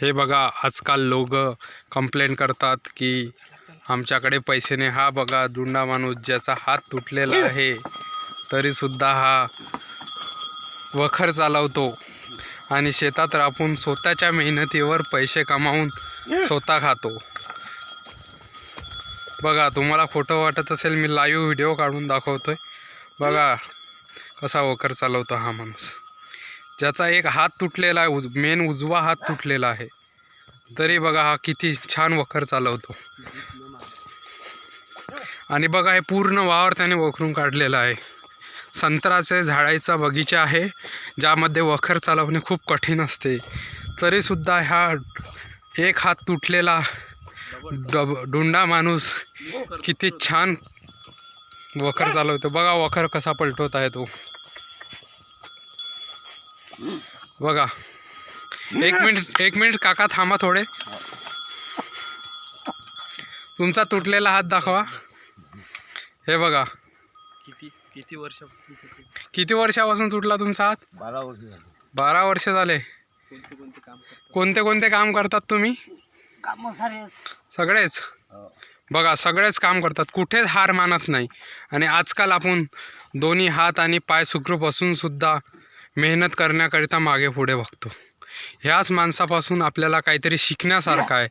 हे बघा, आजकाल लोक कंप्लेंट करतात की आमच्याकडे पैसे नाही. हा बघा दुंडा माणूस ज्याचा हात तुटलेला आहे तरीसुद्धा हा वखर चालवतो आणि शेतात राबून स्वतःच्या मेहनतीवर पैसे कमावून स्वतः खातो. बघा, तुम्हाला फोटो वाटत असेल, मी लाईव्ह व्हिडिओ काढून दाखवतोय. बघा कसा वखर चालवतो हा माणूस, ज्याचा एक हात तुटलेला आहे, मेन उजवा हात तुटलेला आहे, तरी बघा हा किती छान वखर चालवतो. आणि बघा हे पूर्ण वावर त्याने वखरून काढलेला आहे. संत्र्याचे झाडाचा बगीचा आहे ज्यामध्ये वखर चालवणे खूप कठीण असते. तरीसुद्धा हा एक हात तुटलेला डुंडा माणूस किती छान वखर चालवतो. बघा वखर कसा पलटवत आहे तो. बघा, एक मिनिट काका थांबा थोडे. तुमचा तुटलेला हात दाखवा. हे बघा, किती वर्षापासून तुटला तुमचा हात? 12 वर्ष झाली. 12 वर्ष झाले. कोणते कोणते काम करतात तुम्ही? काम सारे सगळेच. बघा, सगळेच काम करतात, कुठेच हार मानत नाही. आणि आजकाल आपण दोन्ही हात आणि पाय सुखरूप असून सुद्धा मेहनत करण्याकरिता मागे पुढे बघतो. ह्याच माणसापासून आपल्याला काहीतरी शिकण्यासारखं आहे.